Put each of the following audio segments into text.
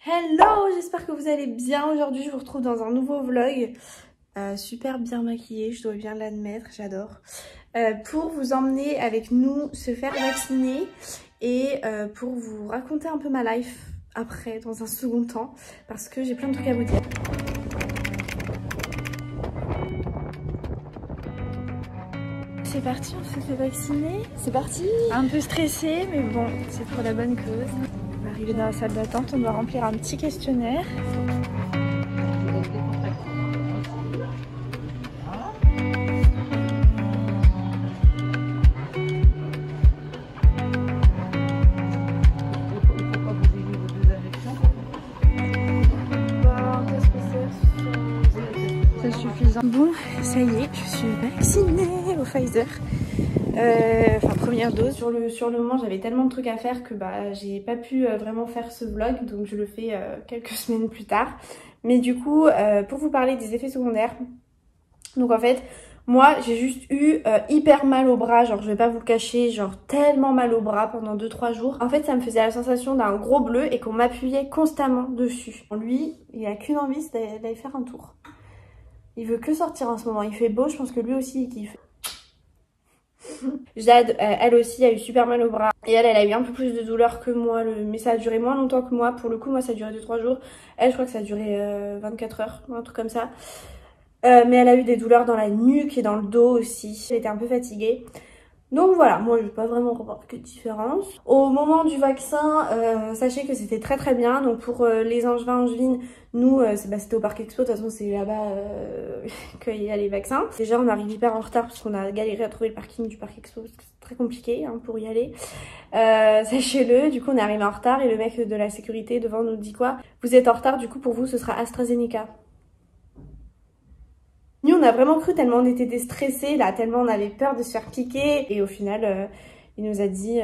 Hello, j'espère que vous allez bien. Aujourd'hui, je vous retrouve dans un nouveau vlog. Super bien maquillée, je dois bien l'admettre, j'adore. Pour vous emmener avec nous se faire vacciner et pour vous raconter un peu ma life après, dans un second temps, parce que j'ai plein de trucs à vous dire. C'est parti, on se fait vacciner. C'est parti. Un peu stressée, mais bon, c'est pour la bonne cause. On va arriver dans la salle d'attente, on doit remplir un petit questionnaire. C'est suffisant. Bon, ça y est, je suis vaccinée au Pfizer. Enfin, première dose. Sur le moment, j'avais tellement de trucs à faire que j'ai pas pu vraiment faire ce vlog, donc je le fais quelques semaines plus tard. Mais du coup, pour vous parler des effets secondaires, donc en fait, moi j'ai juste eu hyper mal au bras, genre je vais pas vous le cacher, genre tellement mal au bras pendant 2-3 jours. En fait, ça me faisait la sensation d'un gros bleu et qu'on m'appuyait constamment dessus. Lui, il a qu'une envie, c'est d'aller faire un tour. Il veut que sortir en ce moment, il fait beau, je pense que lui aussi il kiffe. Jade, elle aussi a eu super mal au bras et elle a eu un peu plus de douleur que moi, mais ça a duré moins longtemps que moi. Pour le coup, moi ça a duré 2-3 jours, elle je crois que ça a duré 24 heures, un truc comme ça. Mais elle a eu des douleurs dans la nuque et dans le dos aussi, elle était un peu fatiguée. Donc voilà, moi je n'ai pas vraiment remarqué de différence. Au moment du vaccin, sachez que c'était très très bien. Donc pour les Angevins, Angevines, nous c'était au Parc Expo, de toute façon c'est là-bas qu'il y a les vaccins. Déjà on arrive hyper en retard parce qu'on a galéré à trouver le parking du Parc Expo, parce que c'est très compliqué pour y aller. Sachez-le, du coup on est arrivé en retard et le mec de la sécurité devant nous dit quoi? Vous êtes en retard, du coup pour vous ce sera AstraZeneca. Nous, on a vraiment cru tellement on était déstressés, là, tellement on avait peur de se faire piquer. Et au final, il nous a dit...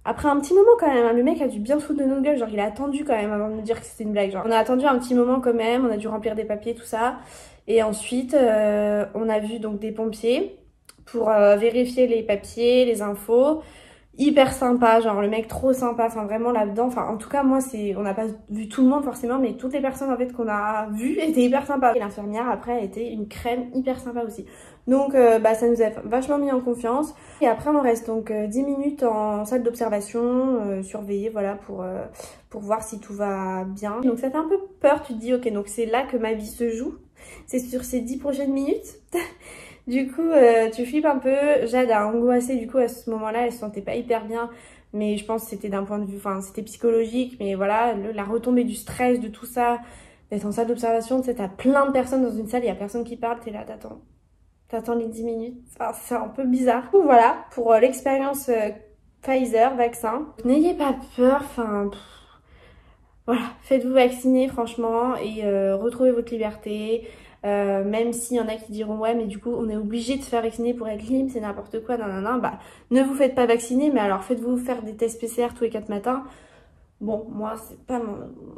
Après un petit moment quand même, hein, le mec a dû bien se foutre de nos gueules. Genre, il a attendu quand même avant de nous dire que c'était une blague. Genre, on a attendu un petit moment quand même, on a dû remplir des papiers, tout ça. Et ensuite, on a vu donc des pompiers pour vérifier les papiers, les infos. Hyper sympa, genre le mec trop sympa, enfin vraiment là-dedans, enfin en tout cas moi on n'a pas vu tout le monde forcément, mais toutes les personnes en fait qu'on a vues étaient hyper sympas. Et l'infirmière après elle était une crème hyper sympa aussi. Donc ça nous a vachement mis en confiance. Et après on reste donc 10 minutes en salle d'observation, surveillée voilà pour voir si tout va bien. Donc ça fait un peu peur, tu te dis ok donc c'est là que ma vie se joue, c'est sur ces 10 prochaines minutes. Du coup, tu flippes un peu. Jade a angoissé, du coup, à ce moment-là, elle se sentait pas hyper bien. Mais je pense que c'était d'un point de vue, enfin, c'était psychologique. Mais voilà, la retombée du stress, de tout ça, d'être en salle d'observation, tu sais, t'as plein de personnes dans une salle, il y a personne qui parle, t'es là, t'attends les 10 minutes. Enfin, c'est un peu bizarre. Du coup, voilà, pour l'expérience Pfizer, vaccin. N'ayez pas peur, enfin... Voilà, faites-vous vacciner franchement et retrouvez votre liberté. Même s'il y en a qui diront ouais mais du coup on est obligé de se faire vacciner pour être libre, c'est n'importe quoi, nanana, ne vous faites pas vacciner mais alors faites-vous faire des tests PCR tous les 4 matins. Bon, moi c'est pas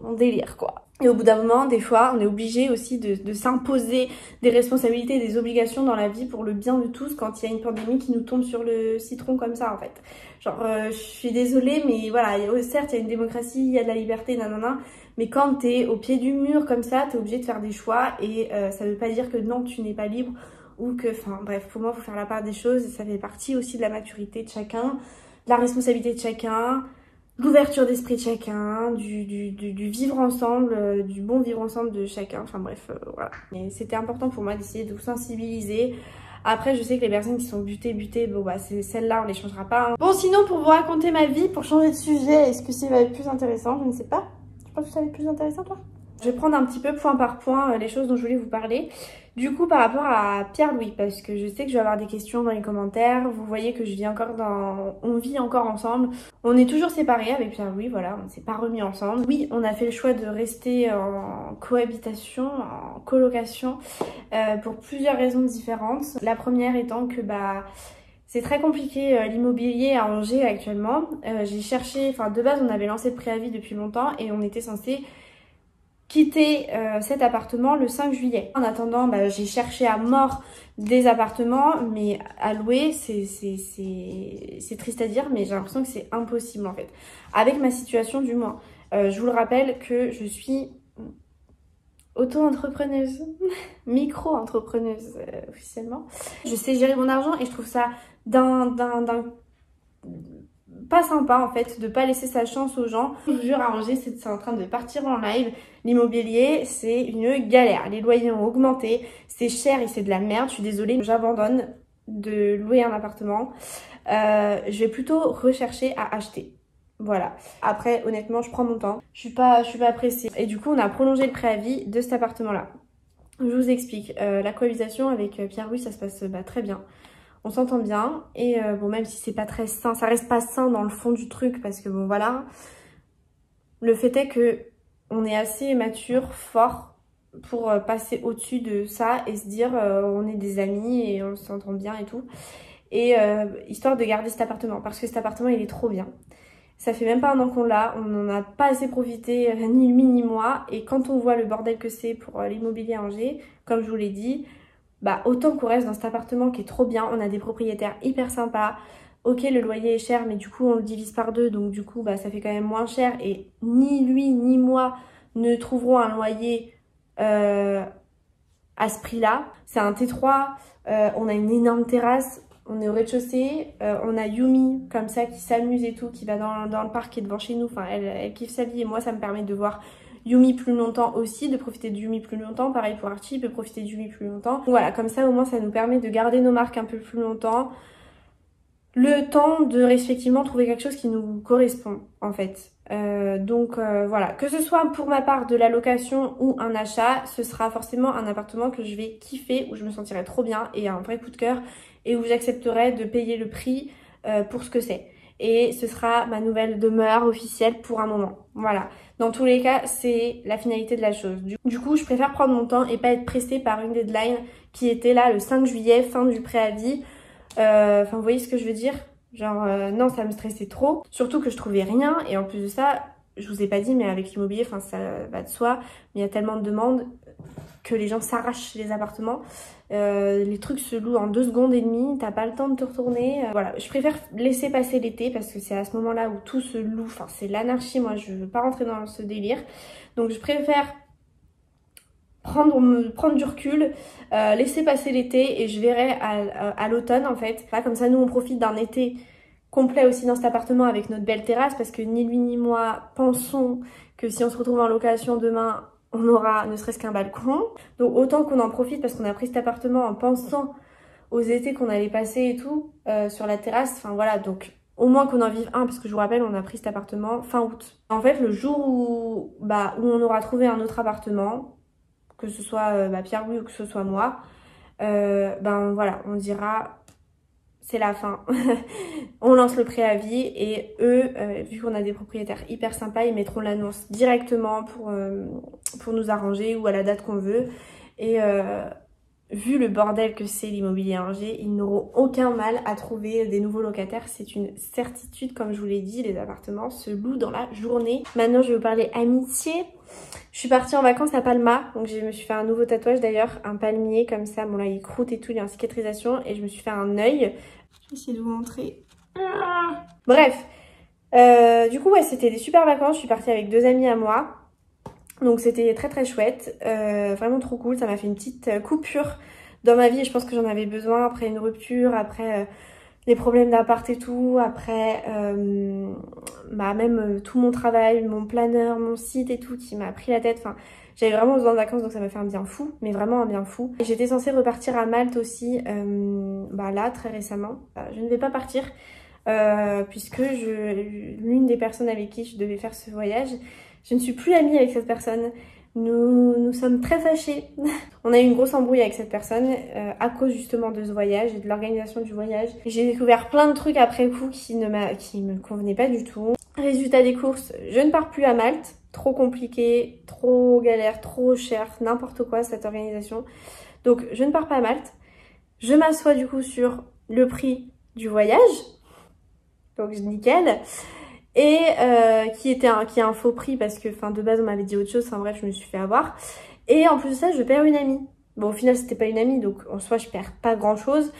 mon délire quoi. Et au bout d'un moment, des fois, on est obligé aussi de s'imposer des responsabilités et des obligations dans la vie pour le bien de tous quand il y a une pandémie qui nous tombe sur le citron comme ça en fait. Genre, je suis désolée, mais voilà, certes, il y a une démocratie, il y a de la liberté, nanana, mais quand t'es au pied du mur comme ça, t'es obligé de faire des choix et ça veut pas dire que non, tu n'es pas libre ou que, enfin bref, pour moi, il faut faire la part des choses et ça fait partie aussi de la maturité de chacun, de la responsabilité de chacun, l'ouverture d'esprit de chacun, du vivre ensemble, du bon vivre ensemble de chacun, enfin bref, voilà. Et c'était important pour moi d'essayer de vous sensibiliser. Après, je sais que les personnes qui sont butées, bon c'est celles-là, on les changera pas. Hein. Bon, sinon, pour vous raconter ma vie, pour changer de sujet, est-ce que ça va être plus intéressant? Je ne sais pas. Je pense que ça va être plus intéressant, toi? Je vais prendre un petit peu point par point les choses dont je voulais vous parler. Du coup, par rapport à Pierre-Louis, parce que je sais que je vais avoir des questions dans les commentaires. Vous voyez que on vit encore ensemble. On est toujours séparés avec Pierre-Louis, voilà, on ne s'est pas remis ensemble. Oui, on a fait le choix de rester en cohabitation, en colocation, pour plusieurs raisons différentes. La première étant que c'est très compliqué l'immobilier à Angers actuellement. J'ai cherché, enfin de base on avait lancé le préavis depuis longtemps et on était censé quitter cet appartement le 5 juillet. En attendant, j'ai cherché à mort des appartements, mais à louer, c'est triste à dire, mais j'ai l'impression que c'est impossible en fait. Avec ma situation du moins. Je vous le rappelle que je suis auto-entrepreneuse, micro-entrepreneuse officiellement. Je sais gérer mon argent et je trouve ça pas sympa en fait de pas laisser sa chance aux gens. Je vous jure, à Angers c'est en train de partir en live. L'immobilier c'est une galère, les loyers ont augmenté, c'est cher et c'est de la merde. Je suis désolée, j'abandonne de louer un appartement. Je vais plutôt rechercher à acheter. Voilà. Après, honnêtement, je prends mon temps. Je suis pas pressée. Et du coup, on a prolongé le préavis de cet appartement-là. Je vous explique. La cohabitation avec Pierre-Louis, ça se passe très bien. On s'entend bien. Et bon, même si c'est pas très sain, ça reste pas sain dans le fond du truc parce que bon, voilà. Le fait est que on est assez mature, fort pour passer au-dessus de ça et se dire on est des amis et on s'entend bien et tout. Et histoire de garder cet appartement parce que cet appartement, il est trop bien. Ça fait même pas un an qu'on l'a, on n'en a pas assez profité, ni lui ni moi. Et quand on voit le bordel que c'est pour l'immobilier à Angers, comme je vous l'ai dit, bah autant qu'on reste dans cet appartement qui est trop bien. On a des propriétaires hyper sympas. Ok, le loyer est cher, mais du coup on le divise par deux, donc du coup bah ça fait quand même moins cher. Et ni lui ni moi ne trouverons un loyer à ce prix-là. C'est un T3, on a une énorme terrasse. On est au rez-de-chaussée, on a Yumi comme ça qui s'amuse et tout, qui va dans le parc qui est devant chez nous. Enfin, elle kiffe sa vie et moi ça me permet de voir Yumi plus longtemps aussi, de profiter de Yumi plus longtemps. Pareil pour Archie, il peut profiter de Yumi plus longtemps. Donc voilà, comme ça au moins ça nous permet de garder nos marques un peu plus longtemps. Le temps de respectivement trouver quelque chose qui nous correspond en fait. Donc voilà, que ce soit pour ma part de la location ou un achat, ce sera forcément un appartement que je vais kiffer, où je me sentirai trop bien et un vrai coup de cœur et où j'accepterai de payer le prix pour ce que c'est. Et ce sera ma nouvelle demeure officielle pour un moment. Voilà. Dans tous les cas, c'est la finalité de la chose. Du coup, je préfère prendre mon temps et pas être pressée par une deadline qui était là le 5 juillet, fin du préavis. Enfin, vous voyez ce que je veux dire? Genre, non, ça me stressait trop. Surtout que je trouvais rien. Et en plus de ça, je vous ai pas dit, mais avec l'immobilier, enfin, ça va de soi. Mais il y a tellement de demandes que les gens s'arrachent les appartements. Les trucs se louent en 2 secondes et demie. T'as pas le temps de te retourner. Voilà, je préfère laisser passer l'été parce que c'est à ce moment-là où tout se loue. Enfin, c'est l'anarchie. Moi, je veux pas rentrer dans ce délire. Donc, je préfère prendre du recul, laisser passer l'été et je verrai à l'automne en fait. Là, comme ça nous on profite d'un été complet aussi dans cet appartement avec notre belle terrasse parce que ni lui ni moi pensons que si on se retrouve en location demain on aura ne serait-ce qu'un balcon. Donc autant qu'on en profite parce qu'on a pris cet appartement en pensant aux étés qu'on allait passer et tout sur la terrasse. Enfin voilà, donc au moins qu'on en vive un parce que je vous rappelle on a pris cet appartement fin août. En fait le jour où on aura trouvé un autre appartement, que ce soit Pierre-Louis ou que ce soit moi, voilà, on dira c'est la fin. On lance le préavis et eux, vu qu'on a des propriétaires hyper sympas, ils mettront l'annonce directement pour nous arranger ou à la date qu'on veut. Et vu le bordel que c'est l'immobilier à Angers, ils n'auront aucun mal à trouver des nouveaux locataires. C'est une certitude, comme je vous l'ai dit, les appartements se louent dans la journée. Maintenant, je vais vous parler amitié. Je suis partie en vacances à Palma, donc je me suis fait un nouveau tatouage d'ailleurs, un palmier comme ça. Bon là, il croûte et tout, il est en cicatrisation et je me suis fait un œil. Je vais essayer de vous montrer. Bref, du coup, ouais, c'était des super vacances. Je suis partie avec 2 amis à moi. Donc c'était très très chouette, vraiment trop cool, ça m'a fait une petite coupure dans ma vie et je pense que j'en avais besoin après une rupture, après les problèmes d'appart et tout, après même tout mon travail, mon planeur, mon site et tout qui m'a pris la tête, enfin j'avais vraiment besoin de vacances donc ça m'a fait un bien fou, mais vraiment un bien fou. J'étais censée repartir à Malte aussi, là très récemment, je ne vais pas partir. Puisque l'une des personnes avec qui je devais faire ce voyage, je ne suis plus amie avec cette personne. Nous sommes très fâchés. On a eu une grosse embrouille avec cette personne à cause justement de ce voyage et de l'organisation du voyage. J'ai découvert plein de trucs après coup qui me convenaient pas du tout. Résultat des courses, je ne pars plus à Malte. Trop compliqué, trop galère, trop cher, n'importe quoi cette organisation. Donc je ne pars pas à Malte. Je m'assois du coup sur le prix du voyage. Donc nickel. Et qui est un faux prix parce que de base on m'avait dit autre chose, enfin bref je me suis fait avoir. Et en plus de ça je perds une amie. Bon au final c'était pas une amie donc en soi je perds pas grand chose.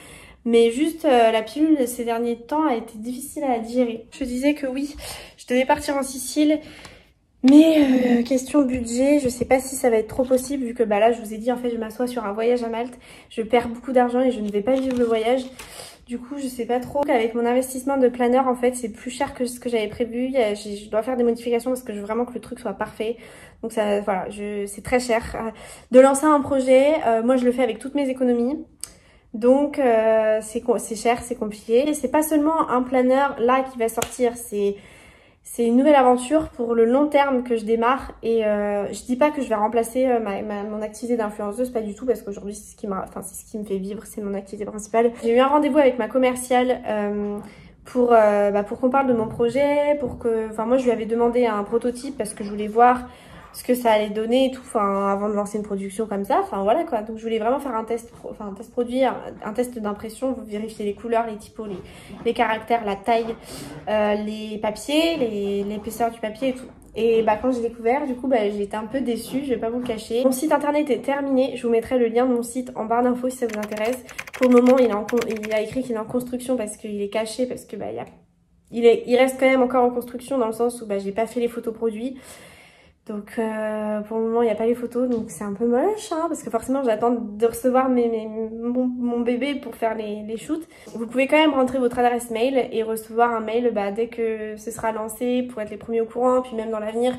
Mais juste la pilule ces derniers temps a été difficile à digérer. Je disais que oui, je devais partir en Sicile. Mais question budget, je sais pas si ça va être trop possible vu que bah là je vous ai dit en fait je m'assois sur un voyage à Malte. Je perds beaucoup d'argent et je ne vais pas vivre le voyage. Du coup je sais pas trop. Avec mon investissement de planeur en fait c'est plus cher que ce que j'avais prévu. Je dois faire des modifications parce que je veux vraiment que le truc soit parfait. Donc ça voilà, c'est très cher. De lancer un projet, moi je le fais avec toutes mes économies. Donc c'est cher, c'est compliqué. C'est pas seulement un planeur là qui va sortir, c'est une nouvelle aventure pour le long terme que je démarre et je dis pas que je vais remplacer mon activité d'influenceuse, pas du tout parce qu'aujourd'hui c'est ce qui me fait vivre, c'est mon activité principale. J'ai eu un rendez-vous avec ma commerciale pour qu'on parle de mon projet, moi je lui avais demandé un prototype parce que je voulais voir ce que ça allait donner et tout, avant de lancer une production comme ça, voilà quoi. Donc je voulais vraiment faire un test produit, un test d'impression, vous vérifiez les couleurs, les typos, les caractères, la taille, les papiers, l'épaisseur du papier et tout. Et quand j'ai découvert, du coup, j'ai été un peu déçue, je vais pas vous le cacher. Mon site internet est terminé, je vous mettrai le lien de mon site en barre d'infos si ça vous intéresse. Pour le moment, il a écrit qu'il est en construction parce qu'il est caché, parce que il reste quand même encore en construction dans le sens où j'ai pas fait les photos produits. Donc pour le moment il n'y a pas les photos, donc c'est un peu moche parce que forcément j'attends de recevoir mon bébé pour faire les shoots. Vous pouvez quand même rentrer votre adresse mail et recevoir un mail dès que ce sera lancé pour être les premiers au courant, puis même dans l'avenir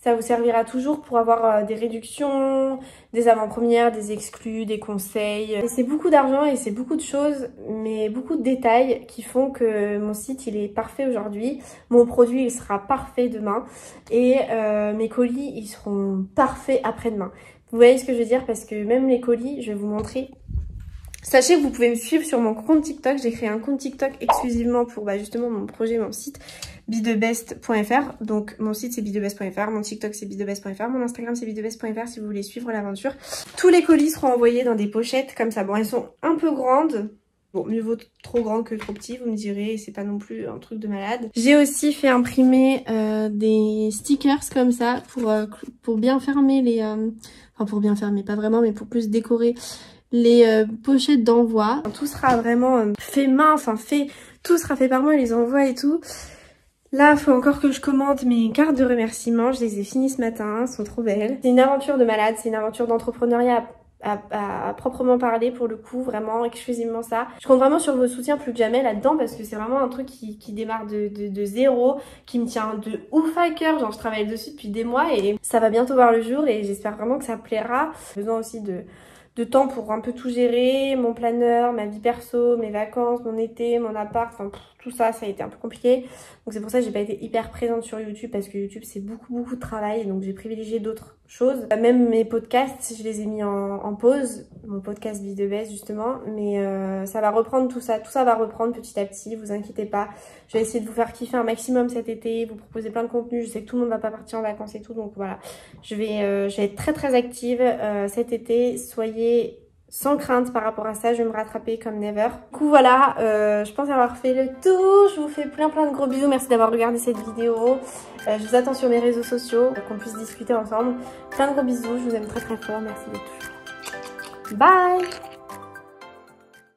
ça vous servira toujours pour avoir des réductions, des avant-premières, des exclus, des conseils. Et c'est beaucoup d'argent et c'est beaucoup de choses, mais beaucoup de détails qui font que mon site il est parfait aujourd'hui. Mon produit il sera parfait demain et mes colis ils seront parfaits après-demain. Vous voyez ce que je veux dire? Parce que même les colis, je vais vous montrer. Sachez que vous pouvez me suivre sur mon compte TikTok. J'ai créé un compte TikTok exclusivement pour justement mon projet, mon site bethebest.fr. Donc mon site c'est bethebest.fr, mon TikTok c'est bethebest.fr, mon Instagram c'est bethebest.fr si vous voulez suivre l'aventure. Tous les colis seront envoyés dans des pochettes comme ça. Bon, elles sont un peu grandes. Bon, mieux vaut trop grand que trop petit, vous me direz, c'est pas non plus un truc de malade. J'ai aussi fait imprimer des stickers comme ça pour bien fermer les... pour bien fermer, pas vraiment, mais pour plus décorer les pochettes d'envoi. Tout sera vraiment fait main, tout sera fait par moi, les envois et tout. Là, il faut encore que je commande mes cartes de remerciement. Je les ai finies ce matin, elles sont trop belles. C'est une aventure de malade, c'est une aventure d'entrepreneuriat à proprement parler pour le coup, vraiment exclusivement ça. Je compte vraiment sur vos soutiens plus que jamais là-dedans parce que c'est vraiment un truc qui démarre de zéro, qui me tient de ouf à cœur. Genre je travaille dessus depuis des mois et ça va bientôt voir le jour et j'espère vraiment que ça plaira. J'ai besoin aussi de temps pour un peu tout gérer, mon planeur, ma vie perso, mes vacances, mon été, mon appart, tout ça, ça a été un peu compliqué. Donc c'est pour ça que j'ai pas été hyper présente sur YouTube parce que YouTube c'est beaucoup de travail, donc j'ai privilégié d'autres choses. Même mes podcasts, je les ai mis en pause, mon podcast Be The Best justement, mais ça va reprendre tout ça va reprendre petit à petit, vous inquiétez pas. Je vais essayer de vous faire kiffer un maximum cet été, vous proposer plein de contenus, je sais que tout le monde va pas partir en vacances et tout, donc voilà. Je vais être très active cet été, soyez sans crainte par rapport à ça, je vais me rattraper comme never. Du coup voilà, je pense avoir fait le tour, je vous fais plein de gros bisous, merci d'avoir regardé cette vidéo. Je vous attends sur mes réseaux sociaux, qu'on puisse discuter ensemble. Plein de gros bisous, je vous aime très fort, merci de tout. Bye!